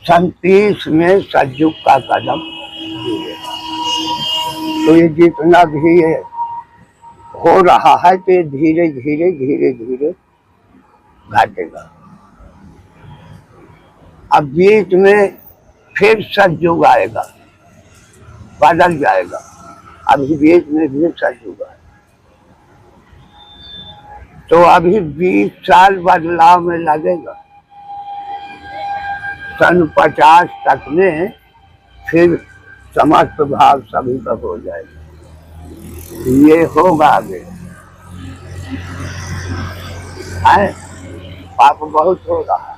सन 30 में सतयुग का कदम दिए। तो ये जितना भी ये हो रहा है तो ये धीरे धीरे धीरे धीरे घटेगा। अब बीच में फिर सतयुग आएगा, बदल जाएगा। अभी बीच में भी सतयुग आएगा, तो अभी 20 साल बदलाव में लगेगा। सन 50 तक में फिर समस्त भाव सभी का हो जाएगा। ये होगा आगे। पाप बहुत हो रहा है।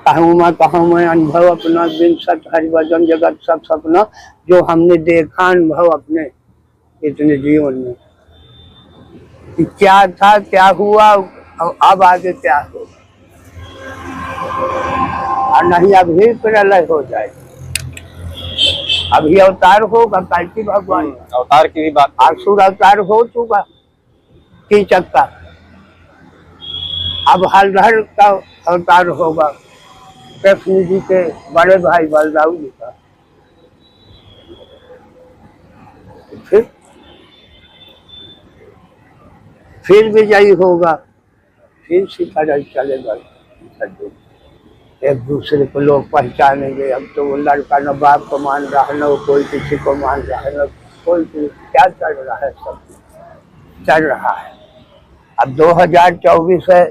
कहूँ मैं अनुभव अपना बिन सत हरिभजन जगत सब सपना, जो हमने देखा अनुभव अपने इतने जीवन में कि क्या था, क्या हुआ और अब आगे क्या होगा। और नहीं अभी प्रलय हो जाएगा। अभी अवतार होगा कार्तिक भगवान, अवतार की भी बात। असुर अवतार हो चुका कीचक का, अब हलधर का अवतार होगा, कृष्ण जी के बड़े भाई बलराम जी का। फिर विजयी होगा, फिर सिखाई चलेगा। एक दूसरे को लोग पहचानेंगे। अब तो वो लड़का न बाप को मान रहा है, न कोई किसी को मान रहा है, न कोई क्या चल रहा है, सब चल रहा है। अब 2024 है,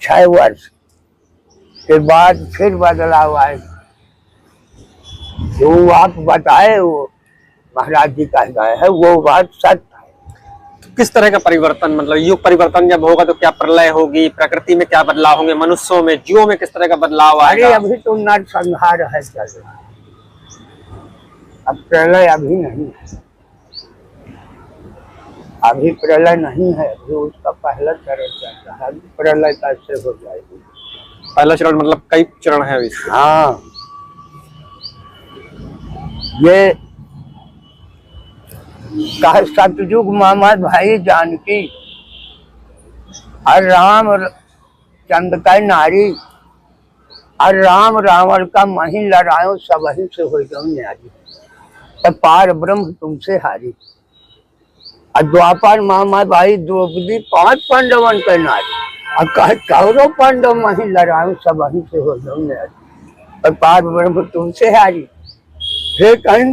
6 वर्ष के बाद फिर बदलाव आएगा। जो आप बताए वो महाराज जी कह गए हैं, वो बात सच। किस तरह का परिवर्तन, मतलब युग परिवर्तन जब होगा तो क्या प्रलय होगी, प्रकृति में क्या बदलाव होंगे, मनुष्यों में, जीवों में किस तरह का बदलाव आएगा? अरे अभी तो नरसंहार है चल रहा है, अब प्रलय अभी नहीं है। अभी प्रलय नहीं है, अभी उसका पहला चरण चल रहा है। प्रलय कैसे हो जाएगी? पहला चरण मतलब कई चरण है अभी। हाँ, ये कहा सतयुग मामा भाई जानकी और राम चंद का नारी और राम रावण का मही लड़ायो सब ही से हो जाओ न्यारी, तो पार ब्रह्म तुमसे हारी। और द्वापर मामा भाई द्रौपदी 5 पांडवन के नारी, और कहे कौरव पांडव मही लड़ायो सब ही से हो जाओ न्यारी, और पार ब्रह्म तुमसे हारी। फिर कहीं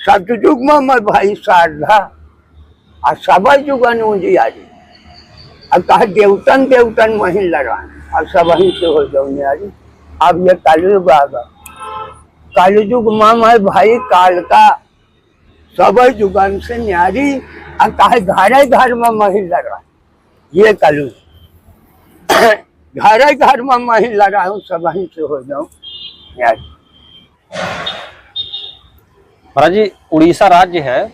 सतयुग में भाई शारदा और सब जुगन उजियारी, और कहा देवतन देवतन वहीं लड़ाए और सब वहीं से हो जाओ न्यारी। अब ये कलयुग आगा, कलयुग में भाई काल का सब जुगन से न्यारी, और कहा घर घर में वहीं लड़ाए। ये कलयुग घर घर में वहीं लड़ाऊं सब वहीं से हो जाऊं न्यारी। महाराज जी, उड़ीसा राज्य है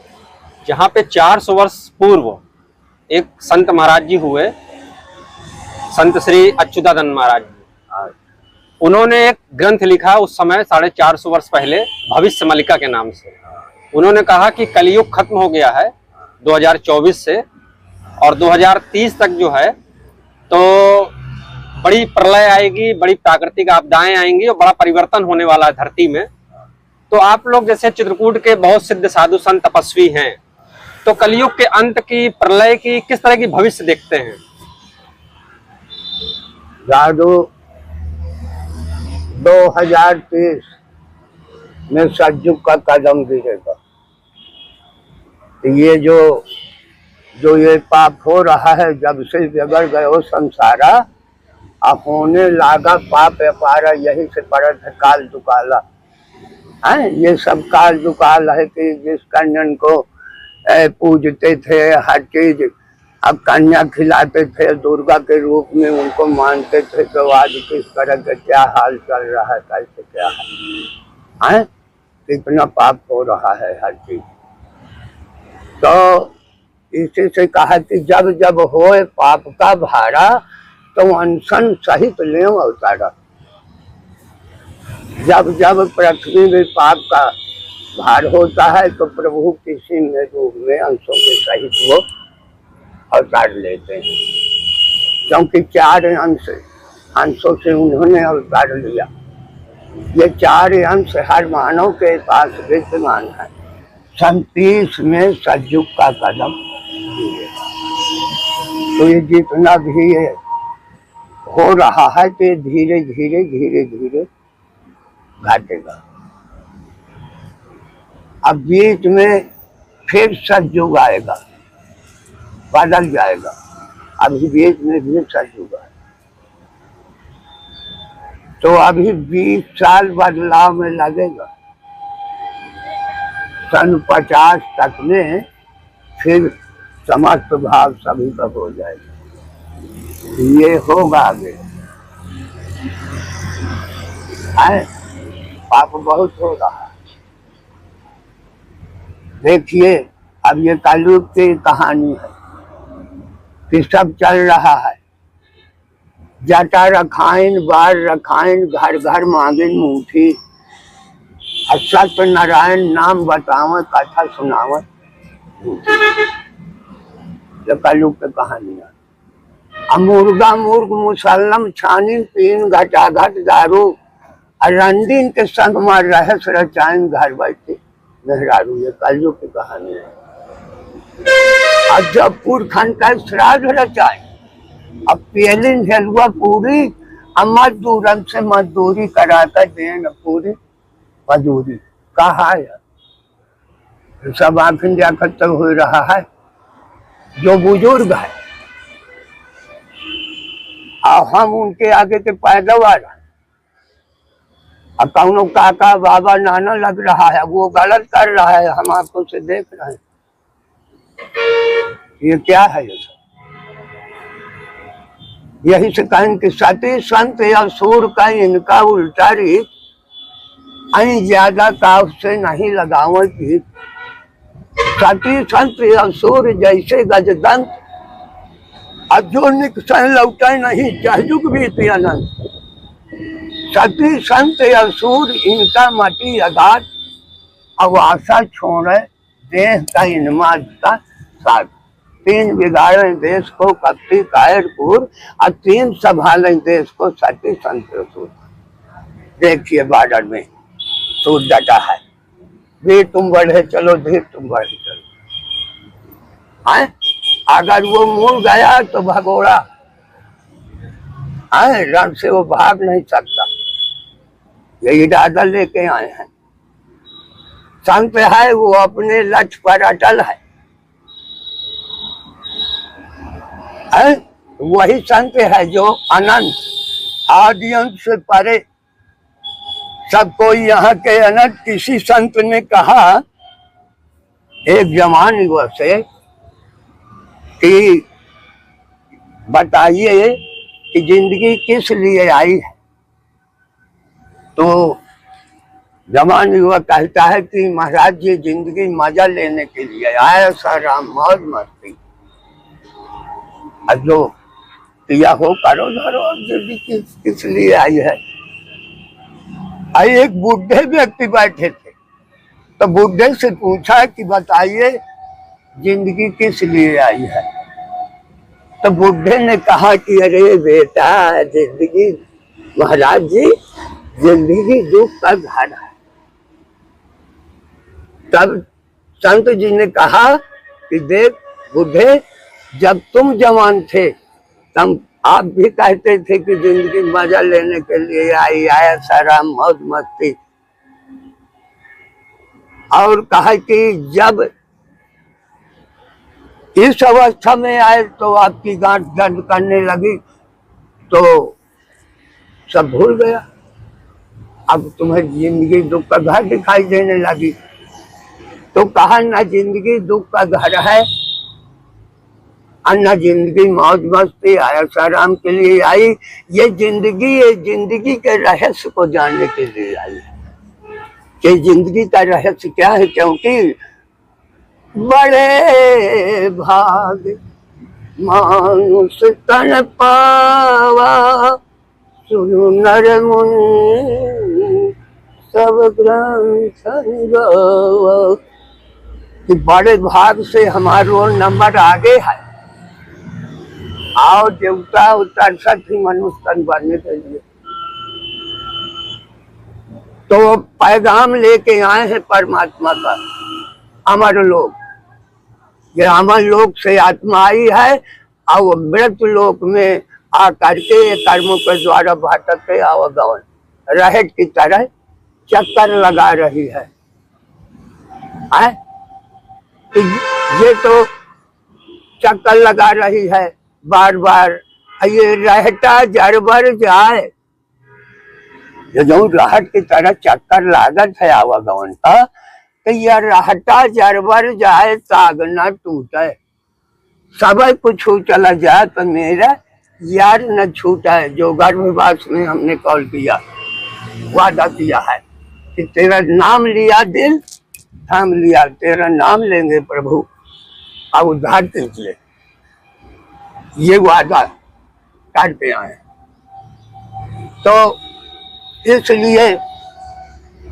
जहाँ पे 400 वर्ष पूर्व एक संत महाराज जी हुए, संत श्री अच्युतानंद महाराज जी। उन्होंने एक ग्रंथ लिखा उस समय 450 वर्ष पहले, भविष्य मलिका के नाम से। उन्होंने कहा कि कलयुग खत्म हो गया है 2024 से, और 2030 तक जो है तो बड़ी प्रलय आएगी, बड़ी प्राकृतिक आपदाएं आएंगी और बड़ा परिवर्तन होने वाला है धरती में। तो आप लोग जैसे चित्रकूट के बहुत सिद्ध साधु संत तपस्वी हैं, तो कलयुग के अंत की, प्रलय की किस तरह की भविष्य देखते हैं? जादू 2030 में सतयुग का कदम गिरेगा। ये जो ये पाप हो रहा है, जब से बिगड़ गए हो संसारा, अब होने लागा पाप व्यापारा, यही से पड़त है काल दुकाला। है ये सब काल दुकाल है कि जिस कन्या को पूजते थे हर चीज, अब कन्या खिलाते थे दुर्गा के रूप में, उनको मानते थे, तो आज किस तरह का क्या हाल चल रहा है, कैसे क्या है, कितना पाप हो रहा है हर चीज। तो इसी से कहा कि जब जब होए पाप का भारा, तो अनशन सहित ले अवतारा। जब जब पृथ्वी में पाप का भार होता है तो प्रभु किसी में रूप में अंशों के सहित वो अवतार लेते हैं, क्योंकि 4 अंश अंशों से उन्होंने अवतार लिया। ये 4 अंश हर मानव के पास विद्यमान है। 37 में सतयुग का कदम। तो ये जितना भी ये हो रहा है तो ये धीरे धीरे धीरे धीरे घटेगा। अब बीच में फिर सतयुग आएगा, बदल जाएगा। अभी बीच में भी सतयुग आएगा। तो अभी 20 साल बदलाव में लगेगा। सन 50 तक में फिर समस्त भाव सभी का हो जाएगा। ये होगा आगे। पाप बहुत हो रहा है। देखिए अब ये कलयुग की कहानी है कि सब चल रहा है। जटा रखाइन, बार रखाइन, घर घर मांगिन मुठी। सत्य नारायण नाम बतावे, कथा सुनावे। ये कलयुग की कहानी है। मुर्गा मुर्ग मुसलम छानी पीन घटा घट दारू। रंडीन के संग में रहस रचाइन घर बैठे मेहरारू। ये कलयुग की कहानी है। अब जब पुरखंड का श्राद्ध रचाए, अब पेलिन हेलुआ पूरी, मजदूरन से मजदूरी कराकर देन पूरी मजदूरी। कहा है सब आखिर जाकर तक हो रहा है। जो बुजुर्ग है और हम उनके आगे के पैदावार, अब कौनो काका बाबा नाना लग रहा है, वो गलत कर रहा है, हम आपको से देख रहे हैं। ये क्या है? ये सब यही से कहें कि सती संत या सूर का इनका उल्टा रीत। ज्यादा काव से नहीं लगाओ की। सती संत या सूर जैसे गजदंत, अजो निकसन लौटे नहीं चाहुक भी थी अनंत। सती संत या सूर इनका मटी अगाध, अब आशा छोड़े देह का इनमाद का साथ। 3 बिगाड़े देश को कपटी कायरपुर, और 3 संभाले देश को सती संत सूर। देखिए बॉर्डर में सूर डटा है। धीर तुम बढ़े चलो, धीर तुम बढ़े चलो। अगर वो मुड़ गया तो भगोड़ा रण से वो भाग नहीं सकता। ये इरादा लेके आए हैं। संत है वो अपने लक्ष्य पर अटल है। वही संत है जो अनंत आदि अंत से परे। सब कोई यहाँ के अनंत। किसी संत ने कहा एक जवान युवक से कि बताइए कि जिंदगी किस लिए आई है। तो जवान युवक कहता है कि महाराज जी जिंदगी मजा लेने के लिए आया, सारा मौज मस्ती। जो किया हो करो धरो, जिंदगी किस लिए आई है। एक बूढ़े व्यक्ति बैठे थे, तो बूढ़े से पूछा कि बताइए जिंदगी किस लिए आई है। तो बूढ़े ने कहा कि अरे बेटा जिंदगी, महाराज जी जिंदगी दुख का घर है। तब संत जी ने कहा कि देख बूढ़े, जब तुम जवान थे तब आप भी कहते थे कि जिंदगी मजा लेने के लिए आई, आया सारा मौज मस्ती। और कहा कि जब इस अवस्था में आए तो आपकी गांठ दर्द करने लगी तो सब भूल गया। अब तुम्हें जिंदगी दुख का घर दिखाई देने लगी। तो कहा ना जिंदगी दुख का घर है, अन्ना जिंदगी मौज मस्ती आयश आराम के लिए आई। ये जिंदगी के रहस्य को जानने के लिए आई है कि जिंदगी का रहस्य क्या है। क्योंकि बड़े भाग मानुष तन पावा, सुनु नर मुनि सब ग्रंथ गावा। कि बड़े भाग से हमारा रोल नंबर आगे है। आओ देवता उतर थी मनुष्य तन बनने के लिए। तो वो पैगाम लेके आए हैं परमात्मा का। अमर लोक, ये अमर लोक से आत्मा आई है और वो मृत लोक में आकर के कर्मों के द्वारा भटकते अवगमन रहट की तरह चक्कर लगा रही है। ये तो चक्कर लगा रही है बार बार। ये रहता जरबर जाए, ये जो रहट की तरह चक्कर लागत है आवागमन का, तो यह रहता जरबर जाए ताग न टूटे। सब कुछ चला जाए तो मेरा यार न छूटा है। जो गर्भवास में हमने कॉल किया, वादा किया है कि तेरा नाम लिया दिल थाम लिया, तेरा नाम लेंगे प्रभु अब उद्धार कीजिए, ये वादा करते आए। तो इसलिए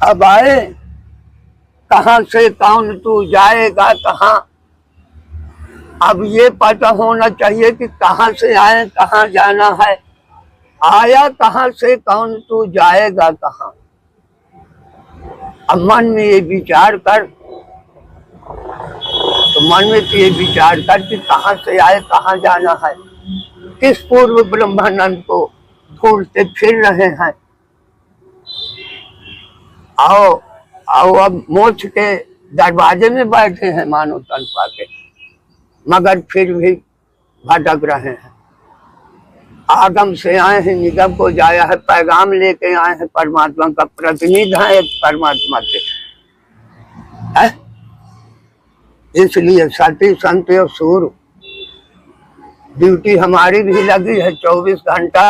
अब आए, कहां से कौन तू जाएगा कहां। अब ये पता होना चाहिए कि कहां से आए कहां जाना है। आया कहां से कौन तू जाएगा कहां। अब मन में ये विचार कर, तो मन में तो ये विचार कर कि कहां से आए कहां जाना है। किस पूर्व ब्रह्मानंद को ढूंढते फिर रहे हैं। आओ आओ अब मोक्ष के दरवाजे में बैठे हैं मानो तन पाके, मगर फिर भी भटक रहे हैं। आगम से आए हैं, निगम को जाया है, पैगाम लेके आए हैं, परमात्मा का प्रतिनिधि है एक परमात्मा के है? इसलिए सती संत और सूर ड्यूटी हमारी भी लगी है 24 घंटा।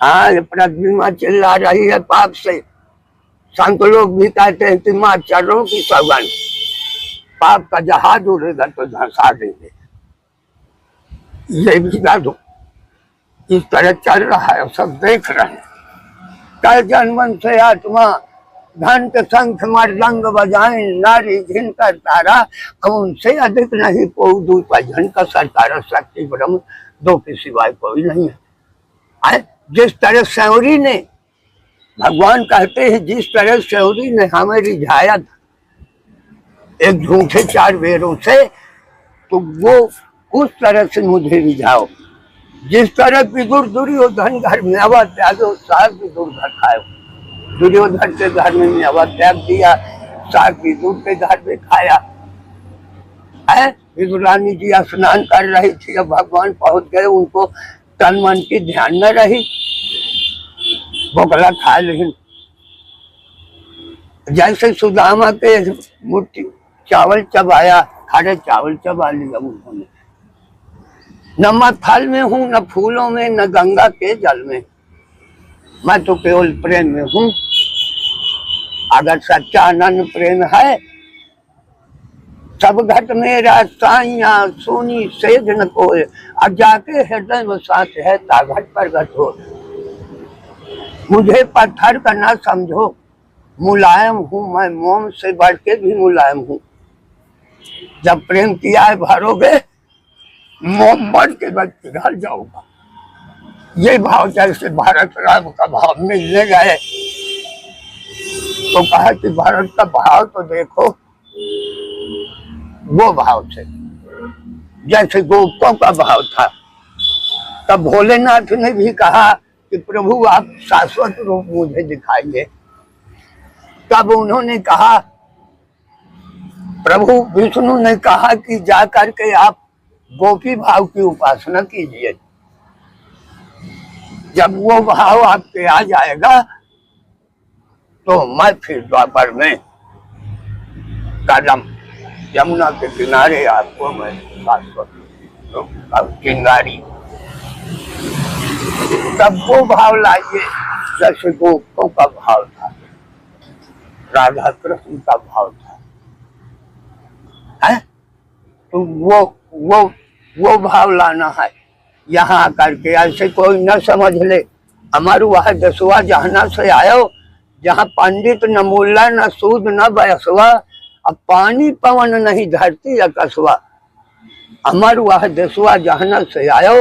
हाँ, प्रतिमा चिल्ला रही है पाप से। संत लोग भी कहते हैं कि माँ चरणों की सौगंध, पाप का जहाज उड़ेगा तो धंसा देंगे। ये भी दो इस तरह चल रहा है, सब देख रहे हैं। कल जन्मन से आत्मा घंट शंख मृदंग बजाएं, नारी झिनकर तारा, अब उनसे अधिक नहीं कोई दूर भजन का सरकार शक्ति ब्रह्म दो के सिवाय कोई नहीं है। जिस तरह सौरी ने, भगवान कहते हैं जिस तरह सौरी ने हमें रिझाया था एक झूठे 4 बेरों से, तो वो उस तरह से मुझे रिझाओ। जिस तरह विदुर दुर्योधन घर में अवा त्यागो, साग विदुर घर खाओ। दुर्योधन के घर में अवा त्याग दिया, साग विदुर के घर में खाया है। विदुरानी जी स्नान कर रही थी, अब भगवान पहुंच गए, उनको तन मन की ध्यान न रही, बोकला खा। लेकिन जैसे सुदामा के मुट्ठी चावल चबाया, खड़े चावल चबा लिया उन्होंने। न मैं फल में हूँ, न फूलों में, न गंगा के जल में, मैं तो केवल प्रेम में हूँ। अगर सच्चा आनंद प्रेम है, सब घट मेरा साइया सोनी सेज न कोय, अब जाके हृदय में साथ है ताघट पर घट हो। मुझे पत्थर का ना समझो, मुलायम हूँ मैं, मोम से बढ़ के भी मुलायम हूँ। जब प्रेम किया है भरोगे, मोम बढ़ के बच पिघल जाऊंगा। ये भाव जैसे भारत राम का भाव मिलने गए, तो कहा कि भारत का भाव तो देखो, वो भाव से जैसे गोपकों का भाव था। तब भोलेनाथ ने भी कहा कि प्रभु आप शाश्वत रूप मुझे दिखाइए। तब उन्होंने कहा, प्रभु विष्णु ने कहा कि जा करके आप गोपी भाव की उपासना कीजिए। जब वो भाव आपके आ जाएगा, तो मैं फिर द्वापर में कदम यमुना के किनारे आपको मैं चिंगारी। तब वो भाव लाइए जैसे गोपों का भाव था, राधा कृष्ण का भाव था, है? तो वो भाव लाना है यहाँ करके। ऐसे कोई न समझ ले अमर वह दसवा जहना से आयो, जहाँ पंडित न मुल्ला न सूद न बयसवा, अब पानी पवन नहीं धरती अकसवा। अमर वह देशवा जहन से आयो।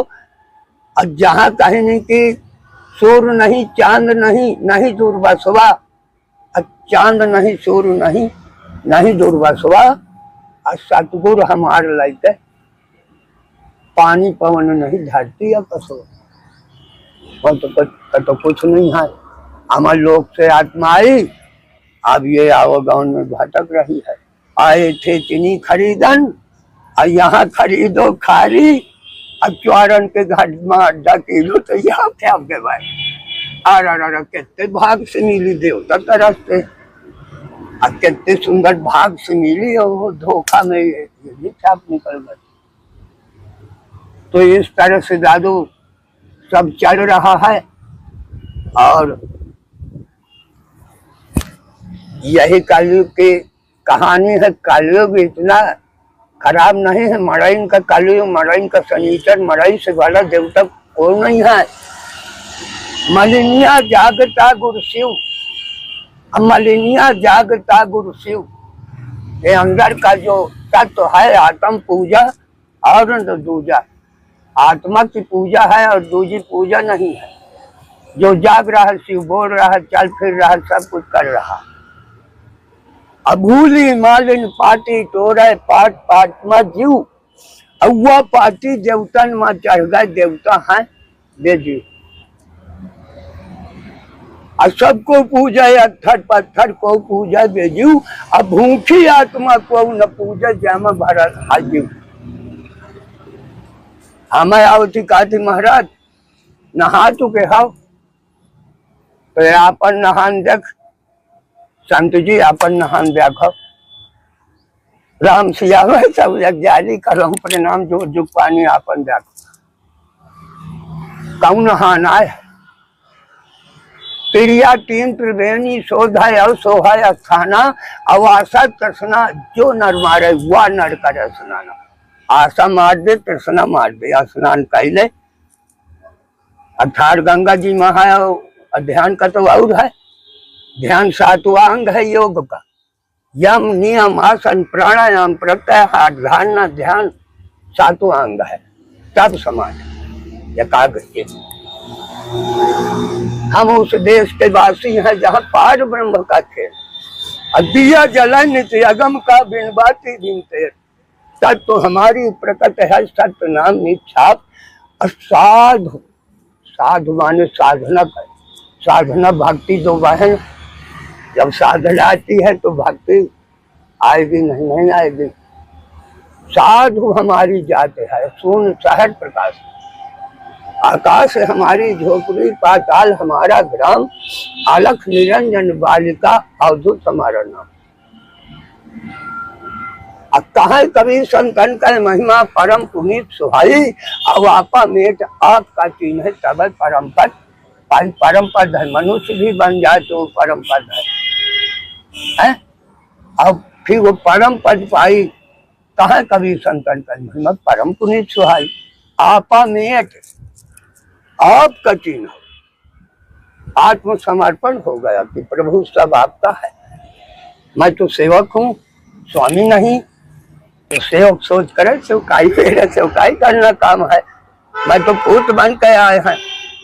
और जहाँ कहीं नहीं कि सूर्य नहीं चांद नहीं, नहीं दुर्बसवा, चांद नहीं सूर्य नहीं, नहीं दुर्बसवा, और सतगुरु हमार लाइते पानी पवन नहीं धरती कसो। तो कुछ नहीं है। अमर लोक से आत्मा आई, अब ये आवागमन में भटक रही है। आए थे चीनी खरीदन, और यहाँ खरीदो खारी, अब चौरन के घाट में 8 किलो तो यहाँ पे आपके भाई। अरे कितने भाग से मिली देवता तरफ से, अब कितने सुंदर भाग से मिली, और वो धोखा में ये भी छाप निकल गई। तो इस तरह से दादू सब चल रहा है। और यही कलयुग की कहानी है। कलयुग इतना खराब नहीं है। मरइन का कलयुग, मरइन का शनिचर, मरई से बड़ा देवता कोई नहीं है। मलिनिया जागता गुरु शिव, मलिनिया जागता गुरु शिव। ये अंदर का जो तत्व है आत्म पूजा और दूजा, आत्मा की पूजा है और दूजी पूजा नहीं है। जो जाग रहा है शिव बोल रहा है, चल फिर रहा है, सब कुछ कर रहा। अभूली मालिन पाटी टोरे पाट पाट में जीव, अव्वा पाटी देवतन में चढ़ गए, देवता है बेजीव। और सबको पूजा अत्थर पत्थर को पूजा बेजीव, अब भूखी आत्मा को न पूजा जम भरल हाजीव। हमें आवती काती महाराज नहा चुके हो, तो अपन नहान देख संत जी, अपन नहान देखो। राम सिया में सब जग जाली करम प्रणाम, जो जुग पानी अपन देखो। कौ नहाना है प्रिया 3 त्रिवेणी शोधाय और सोहाय स्थाना, अवासा तृष्णा जो नर मारे वह नर कर स्नाना। आशा मार दे, तृष्णा मार दे, स्नान कैले। अर्थात गंगा जी महा ध्यान का तो और है। ध्यान 7वां अंग है योग का। यम नियम आसन प्राणायाम प्रत्याहार धारणा ध्यान 7वां अंग है। तब समाधि एकाग्र। हम उस देश के वासी हैं जहाँ पार ब्रह्म का खेल, दिया जला नित्य अगम का बिन बाती दिन तेर। तब तो हमारी प्रकट है सत्य नाम निछाप। साधु, साधु माने साधना कर, साधना भक्ति दो बहन। जब साधना आती है तो भक्ति आएगी नहीं, नहीं आएगी। साधु हमारी जात है, शून्य शहर प्रकाश, आकाश हमारी झोपड़ी, पाताल हमारा ग्राम, अलख निरंजन बालिका अवधूत हमारा नाम। अब कहा कभी संतन कर महिमा परम पुनीत सुहाई, अब आपा मेट आपका चिन्ह तब परम पद। परम पद है, मनुष्य भी बन जाए तो परम पद है। अब फिर वो परम पद पाई। कहा कभी संतन कर महिमा परम पुनीत सुहाई, आपा मेट आपका चिन्ह। आत्मसमर्पण हो गया कि प्रभु सब आपका है। मैं तो सेवक हूँ, स्वामी नहीं। तो सेवक सोच करे सेवकाई, मेरे सेवकाई करना काम है। मैं तो पुत्र बन के आए हैं,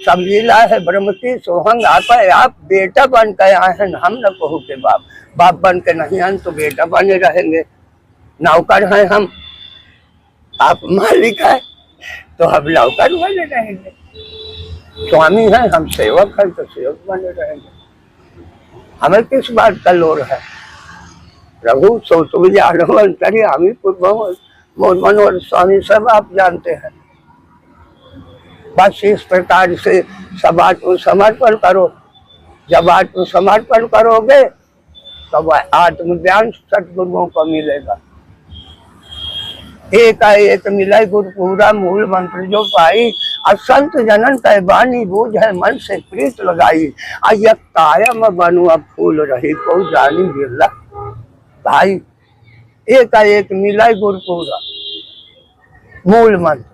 सब लीला है ब्रह्मती सोहंग आप है। आप बेटा बन के आए हैं, हम न कहू के बाप। बाप बन के नहीं आए तो बेटा बने रहेंगे। नौकर हैं हम, आप मालिक है तो हम नौकर बने रहेंगे। स्वामी है हम, सेवक है तो सेवक बने रहेंगे। हमें किस बात का लोर है। प्रभु सोचविजारी हमी पूर्व मनोहर स्वामी सब आप जानते हैं। बस इस प्रकार से सब आत्मसमर्पण करो। जब आत्मसमर्पण करोगे तब आत्मज्ञान सतगुरुओं को मिलेगा। एक मिले गुरु पूरा मूल मंत्र जो पाई, असंत जनन कह बानी बूझ है मन से प्रीत लगाई। कायम बनुआ फूल रही को जानी बिरला। भाई एक मिला गुरु पूरा मूल मंत्र,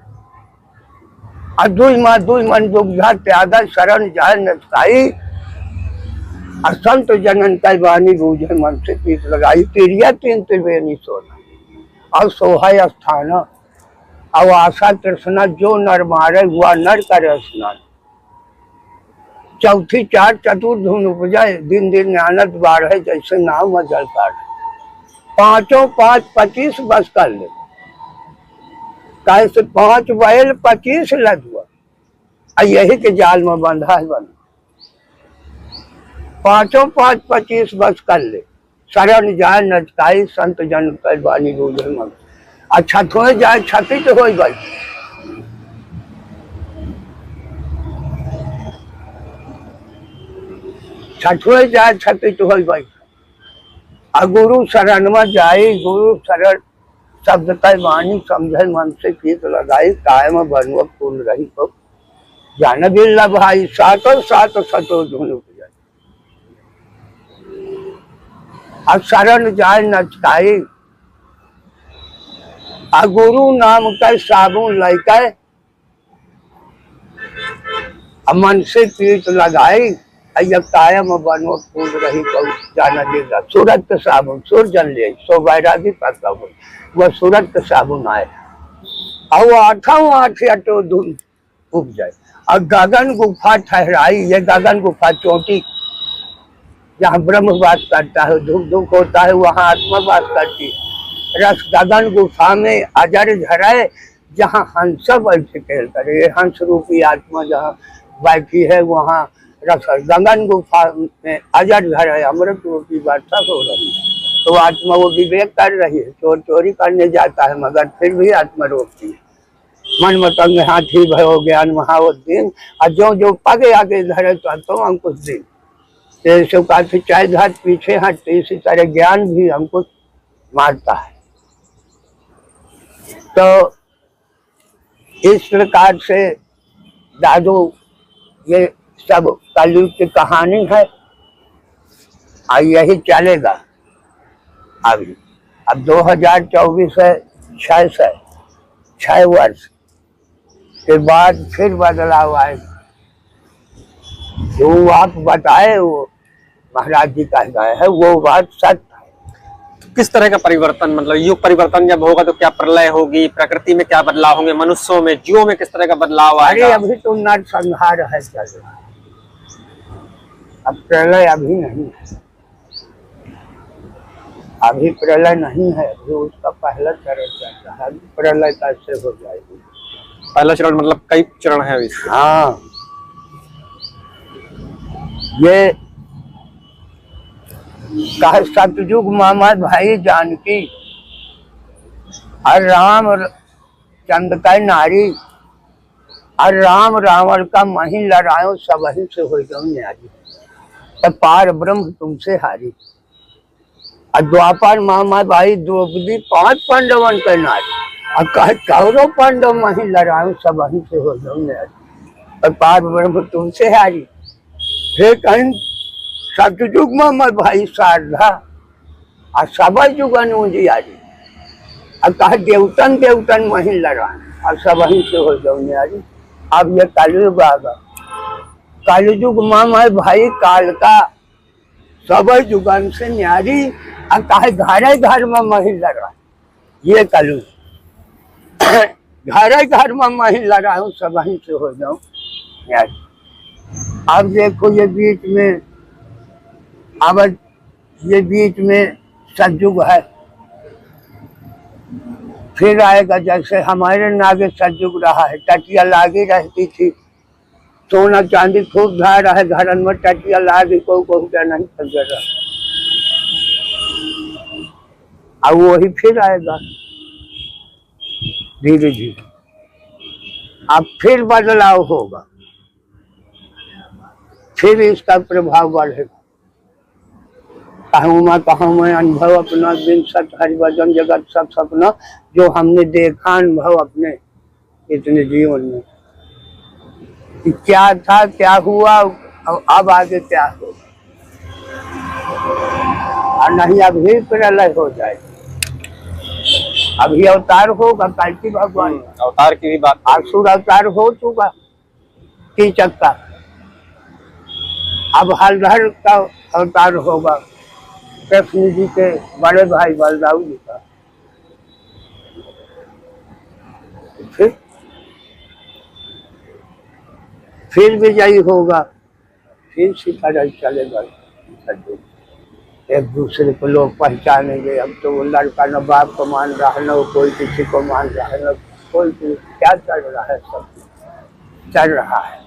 दुई मन दुग्धा त्यागा शरण जाय नचकाई। असंत जनन कह बानी बूझ है मन से प्रीत लगाई। तिरिया 3 त्रिवेणी सोना और सोहाय स्थान। अब आशा तृष्णा जो नर मारे हुआ नर करे स्नान। चौथी चार चतुर्धुन उपजाए दिन दिन आनंद बाढ़े जैसे नाव में जल काढ़े। पांचों 5 25 बस कर ले कैसे 5 बैल 25 लदुआ यही के जाल में बंधा है बना। पांचों 5 25 बस कर ले शरण जाए नचकाई संत जन कर बानी रोजे मन। अच्छा थोड़े जाए छती तो हो गई। छठुए जाए छती तो हो गई। और गुरु शरण में जाई गुरु शरण शब्द का वाणी समझे मन से गीत लगाई कायम बनव फूल रही तो जान बिल्ला भाई सातो सात सतो धुन उपजाई। अब शरण जाए नचकाई आ गुरु नाम का साबुन लेके मन से पीठ लगाई कायम बनो फूल रही तो जाना देगा। सूरत के साबुन सुर जन ले सो बैरागी पता हो वह सूरत के साबुन आए और वो आठ अटो धुन उग जाए। और गगन गुफा ठहराई ये गगन गुफा चोटी जहाँ ब्रह्म वास करता है धूप धूप होता है वहाँ आत्मा वास करती है। रस गगन गुफा में अजर झराए जहाँ हंस बैठ खेल करे हंस रूपी आत्मा जहाँ बैठी है वहाँ रस गगन गुफा में अजर झराए अमृत रूपी वर्षा हो रही है। तो आत्मा वो विवेक कर रही है चोर चोरी करने जाता है मगर फिर भी आत्मा रोकती है। मन मतंग हाथी भयो ज्ञान महाउद्दीन और जो जो पगे आगे धरे तो हमको दिन जैसे काफी चाय धात पीछे हटते इसी तरह ज्ञान भी हमको मारता है। तो इस प्रकार से दादू ये सब कलयुग की कहानी है और यही चलेगा। अभी अब 2024 है 6 वर्ष के बाद फिर बदलाव आएगा। जो आप बताए वो महाराज जी कह गए है वो बात सत्य है। किस तरह का परिवर्तन मतलब युग परिवर्तन जब होगा तो क्या प्रलय होगी प्रकृति में क्या बदलाव होंगे मनुष्यों में जीवों में किस तरह का बदलाव आएगा? अरे अभी तो नरसंहार है चल रहा है अब प्रलय अभी नहीं है। अभी प्रलय नहीं है अभी उसका पहला चरण चल रहा है। अभी प्रलय कैसे हो जाएगी? पहला चरण मतलब कई चरण है अभी। हाँ ये कहा सतयुग मामा भाई जानकी और राम चंद का नारी और राम रावण का मही लड़ायो सब ही से हो गई न्यारी तो पार ब्रह्म तुमसे हारी। और द्वापर मामा भाई द्रौपदी 5 पांडवन के नारी और कहे कौरव पांडव मही लड़ायो सब ही से हो गई न्यारी और पार ब्रह्म तुमसे हारी। फिर कहीं सतयुग में भाई शारदा और सब युग अनुजियारी और कहा देवतन वहीं लड़ाए और सब वहीं से हो जाऊंगी। अब ये कलयुग आगा कलयुग में भाई काल का सब युगन से न्यारी और कहा घर में वहीं लड़ाए ये कलयुग घर में वहीं लड़ाऊं सब वहीं से हो जाऊं न्यारी। अब देखो ये बीच में सतयुग है फिर आएगा। जैसे हमारे नागे सतयुग रहा है टटिया लागी रहती थी सोना चांदी खूब धा रहा है घर में टटिया लागी को क्या नहीं कर रहा अब वही फिर आएगा धीरे धीरे। अब फिर बदलाव होगा फिर इसका प्रभाव बढ़ेगा। कहूँ मैं अनुभव अपना बिन सत हरिभजन जगत सब सपना जो हमने देखा अनुभव अपने इतने जीवन में कि क्या था क्या हुआ और अब आगे क्या होगा और नहीं अभी प्रलय हो जाए। अभी अवतार होगा कार्तिक भगवान अवतार की भी बात असुर अवतार हो चुका कीचक का अब हलधर का अवतार होगा कृष्ण जी के बड़े भाई बलराम जी का। फिर विजयी होगा, फिर सीता राज चलेगा। एक दूसरे को लोग पहचानेंगे। अब तो वो लड़का न बाप को मान रहा है, न कोई किसी को मान रहा है, न कोई क्या चल रहा है, सब चल रहा है।